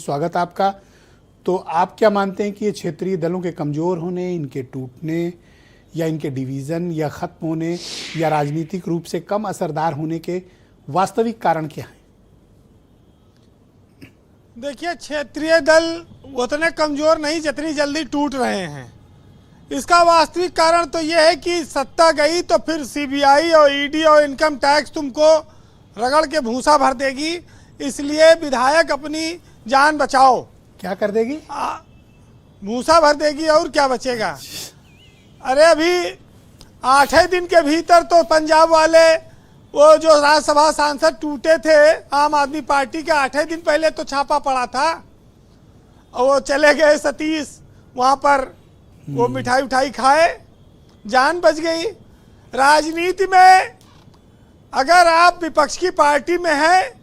स्वागत आपका। तो आप क्या मानते हैं कि ये क्षेत्रीय दलों के कमज़ोर होने, इनके टूटने या इनके डिवीज़न या ख़त्म होने या राजनीतिक रूप से कम असरदार होने के वास्तविक कारण क्या हैं? देखिए, क्षेत्रीय दल उतने कमज़ोर नहीं जितनी जल्दी टूट रहे हैं। इसका वास्तविक कारण तो ये है कि सत्ता गई तो फिर सीबीआई और ईडी और इनकम टैक्स तुमको रगड़ के भूसा भर देगी। इसलिए विधायक अपनी जान बचाओ। क्या कर देगी? भूसा भर देगी और क्या बचेगा। अरे अभी 8 दिन के भीतर तो पंजाब वाले वो जो राज्यसभा सांसद टूटे थे आम आदमी पार्टी के, 8 दिन पहले तो छापा पड़ा था और वो चले गए सतीश, वहाँ पर वो मिठाई उठाई खाए, जान बच गई। राजनीति में अगर आप विपक्ष की पार्टी में हैं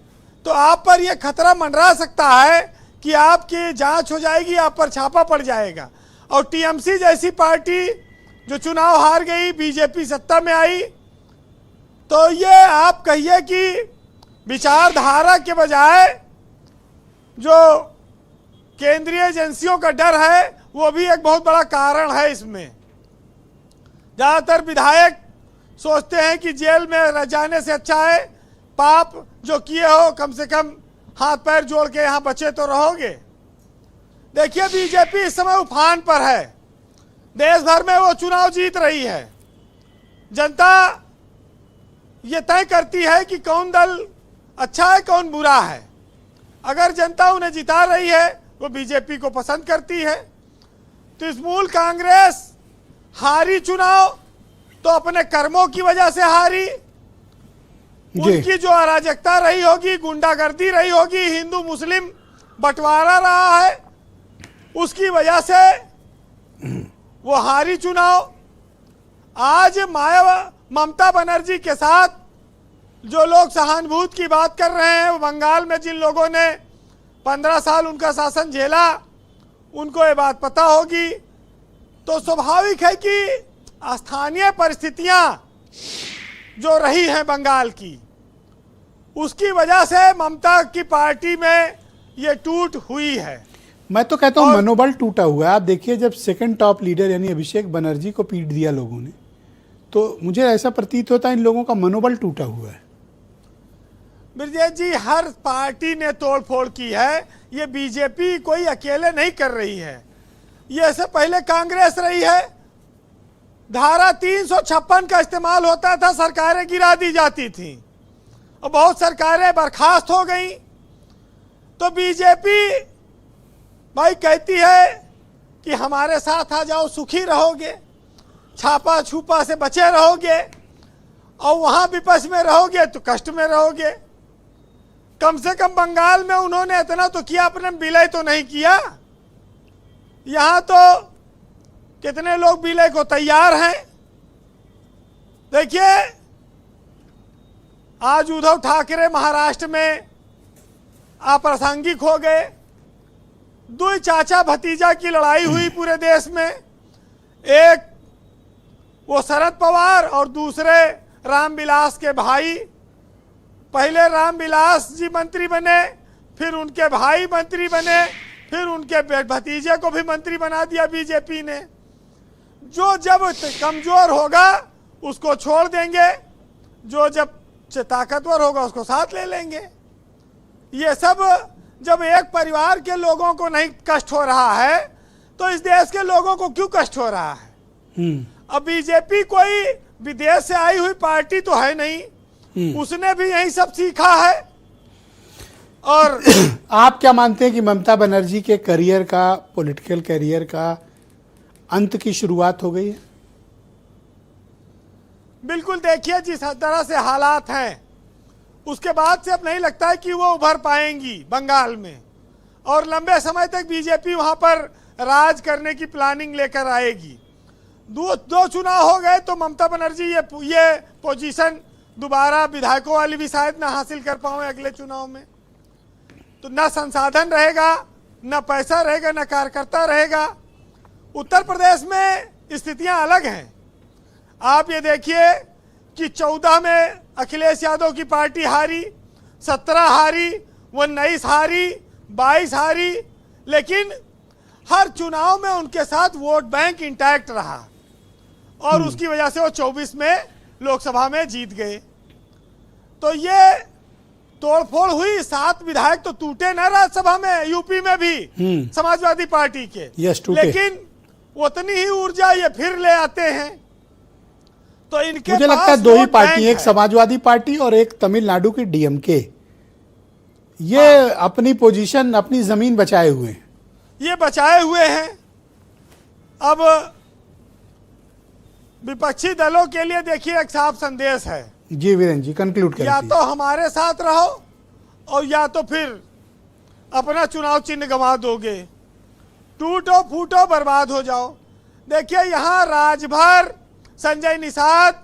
तो आप पर यह खतरा मंडरा सकता है कि आपकी जांच हो जाएगी, आप पर छापा पड़ जाएगा। और टीएमसी जैसी पार्टी जो चुनाव हार गई, बीजेपी सत्ता में आई, तो ये आप कहिए कि विचारधारा के बजाय जो केंद्रीय एजेंसियों का डर है वो भी एक बहुत बड़ा कारण है इसमें। ज़्यादातर विधायक सोचते हैं कि जेल में रह जाने से अच्छा है, पाप जो किए हो कम से कम हाथ पैर जोड़ के यहाँ बचे तो रहोगे। देखिए, बीजेपी इस समय उफान पर है, देश भर में वो चुनाव जीत रही है। जनता ये तय करती है कि कौन दल अच्छा है कौन बुरा है। अगर जनता उन्हें जिता रही है वो बीजेपी को पसंद करती है। तृणमूल कांग्रेस हारी चुनाव तो अपने कर्मों की वजह से हारी। उनकी जो अराजकता रही होगी, गुंडागर्दी रही होगी, हिंदू मुस्लिम बंटवारा रहा है, उसकी वजह से वो हारी चुनाव। आज ममता बनर्जी के साथ जो लोग सहानुभूति की बात कर रहे हैं, वो बंगाल में जिन लोगों ने 15 साल उनका शासन झेला, उनको ये बात पता होगी। तो स्वाभाविक है कि स्थानीय परिस्थितियां जो रही हैं बंगाल की, उसकी वजह से ममता की पार्टी में ये टूट हुई है। मैं तो कहता हूँ मनोबल टूटा हुआ है। आप देखिए, जब सेकंड टॉप लीडर यानी अभिषेक बनर्जी को पीट दिया लोगों ने, तो मुझे ऐसा प्रतीत होता है इन लोगों का मनोबल टूटा हुआ है। ब्रजेश जी, हर पार्टी ने तोड़फोड़ की है, ये बीजेपी कोई अकेले नहीं कर रही है। ये से पहले कांग्रेस रही है, धारा 356 का इस्तेमाल होता था, सरकारें गिरा दी जाती थी और बहुत सरकारें बर्खास्त हो गई। तो बीजेपी भाई कहती है कि हमारे साथ आ जाओ, सुखी रहोगे, छापा छुपा से बचे रहोगे, और वहां विपक्ष में रहोगे तो कष्ट में रहोगे। कम से कम बंगाल में उन्होंने इतना तो किया, अपने विलय तो नहीं किया। यहां तो कितने लोग विलय को तैयार हैं। देखिए, आज उद्धव ठाकरे महाराष्ट्र में अप्रासंगिक हो गए। दो चाचा भतीजा की लड़ाई हुई पूरे देश में, एक वो शरद पवार और दूसरे रामविलास के भाई। पहले रामविलास जी मंत्री बने, फिर उनके भाई मंत्री बने, फिर उनके भतीजे को भी मंत्री बना दिया बीजेपी ने। जो जब कमजोर होगा उसको छोड़ देंगे, जो जब ताकतवर होगा उसको साथ ले लेंगे। ये सब जब एक परिवार के लोगों को नहीं कष्ट हो रहा है तो इस देश के लोगों को क्यों कष्ट हो रहा है। अब बीजेपी कोई विदेश से आई हुई पार्टी तो है नहीं, उसने भी यही सब सीखा है। और आप क्या मानते हैं कि ममता बनर्जी के करियर का, पॉलिटिकल करियर का अंत की शुरुआत हो गई है? बिल्कुल। देखिए, जिस तरह से हालात हैं उसके बाद से अब नहीं लगता है कि वो उभर पाएंगी बंगाल में, और लंबे समय तक बीजेपी वहां पर राज करने की प्लानिंग लेकर आएगी। दो चुनाव हो गए तो ममता बनर्जी ये पोजीशन दोबारा विधायकों वाली भी शायद ना हासिल कर पाओ अगले चुनाव में। तो ना संसाधन रहेगा, ना पैसा रहेगा, ना कार्यकर्ता रहेगा। उत्तर प्रदेश में स्थितियां अलग हैं। आप ये देखिए कि 14 में अखिलेश यादव की पार्टी हारी, 17 हारी, 19 हारी, 22 हारी, लेकिन हर चुनाव में उनके साथ वोट बैंक इंटैक्ट रहा और उसकी वजह से वो 24 में लोकसभा में जीत गए। तो ये तोड़फोड़ हुई, 7 विधायक तो टूटे ना राज्यसभा में, यूपी में भी समाजवादी पार्टी के। यस, टूटे। लेकिन उतनी ही ऊर्जा ये फिर ले आते हैं। तो इनके मुझे लगता है 2 ही पार्टी, एक समाजवादी पार्टी और एक तमिलनाडु की डीएमके, ये अपनी पोजीशन, अपनी जमीन बचाए हुए हैं। ये बचाए हुए हैं। अब विपक्षी दलों के लिए देखिए एक साफ संदेश है, जी वीरेंद्र जी, कंक्लूड करें। या तो हमारे साथ रहो और या तो फिर अपना चुनाव चिन्ह गंवा दोगे, टूटो फूटो बर्बाद हो जाओ। देखिए यहाँ राजभर, संजय निषाद,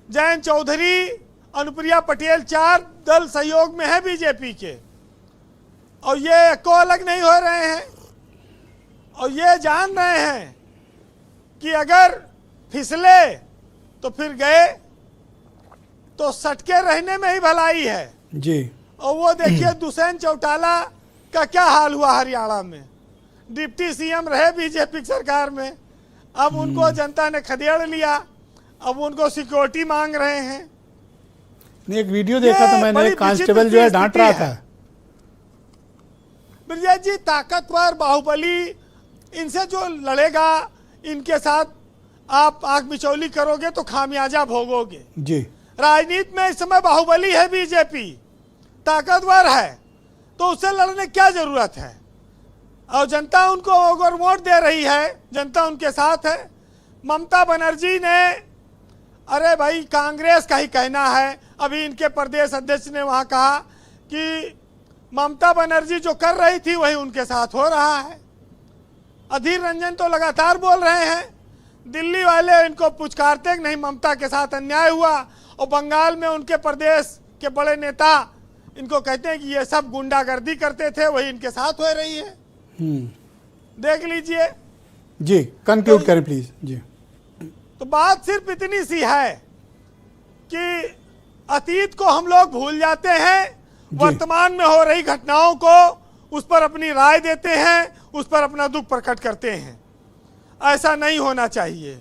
जयंत चौधरी, अनुप्रिया पटेल, 4 दल सहयोग में है बीजेपी के, और ये को अलग नहीं हो रहे हैं और ये जान रहे हैं कि अगर फिसले तो फिर गए, तो सटके रहने में ही भलाई है जी। और वो देखिए दुष्यंत चौटाला का क्या हाल हुआ हरियाणा में, डिप्टी सीएम रहे बीजेपी सरकार में, अब उनको जनता ने खदेड़ लिया, अब उनको सिक्योरिटी मांग रहे हैं। एक वीडियो देखा था मैंने, कांस्टेबल जो है डांट रहा था। ब्रजेश जी ताकतवर, बाहुबली, इनसे जो लड़ेगा, इनके साथ आप आंख बिचौली करोगे तो खामियाजा भोगोगे जी। राजनीति में इस समय बाहुबली है बीजेपी, ताकतवर है, तो उससे लड़ने क्या जरूरत है। और जनता उनको ओवर वोट दे रही है, जनता उनके साथ है। ममता बनर्जी ने, अरे भाई कांग्रेस का ही कहना है, अभी इनके प्रदेश अध्यक्ष ने वहां कहा कि ममता बनर्जी जो कर रही थी वही उनके साथ हो रहा है। अधीर रंजन तो लगातार बोल रहे हैं, दिल्ली वाले इनको पुचकारते नहीं, ममता के साथ अन्याय हुआ, और बंगाल में उनके प्रदेश के बड़े नेता इनको कहते हैं कि ये सब गुंडागर्दी करते थे, वही इनके साथ हो रही है। देख लीजिए जी, कंक्लूड करें प्लीज जी। तो बात सिर्फ इतनी सी है कि अतीत को हम लोग भूल जाते हैं, वर्तमान में हो रही घटनाओं को उस पर अपनी राय देते हैं, उस पर अपना दुख प्रकट करते हैं। ऐसा नहीं होना चाहिए।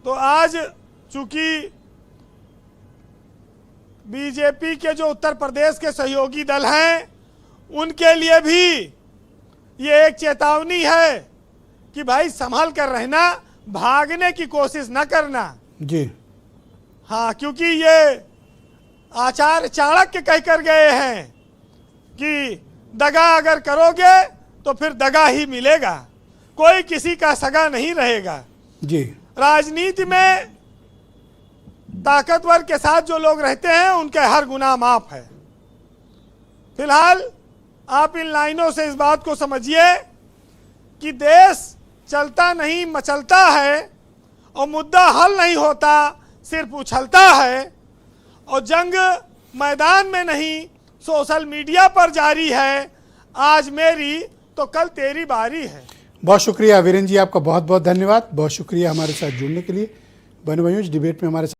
तो आज चूंकि बीजेपी के जो उत्तर प्रदेश के सहयोगी दल हैं, उनके लिए भी ये एक चेतावनी है कि भाई संभल कर रहना, भागने की कोशिश न करना जी। हाँ, क्योंकि ये आचार्य चाणक्य कहकर गए हैं कि दगा अगर करोगे तो फिर दगा ही मिलेगा, कोई किसी का सगा नहीं रहेगा जी। राजनीति में ताकतवर के साथ जो लोग रहते हैं उनके हर गुनाह माफ है। फिलहाल आप इन लाइनों से इस बात को समझिए कि देश चलता नहीं मचलता है और मुद्दा हल नहीं होता, सिर्फ उछलता है, और जंग मैदान में नहीं सोशल मीडिया पर जारी है। आज मेरी तो कल तेरी बारी है। बहुत शुक्रिया वीरेंद्र जी, आपका बहुत बहुत धन्यवाद। बहुत शुक्रिया हमारे साथ जुड़ने के लिए। बने भाइयों, इस डिबेट में हमारे साथ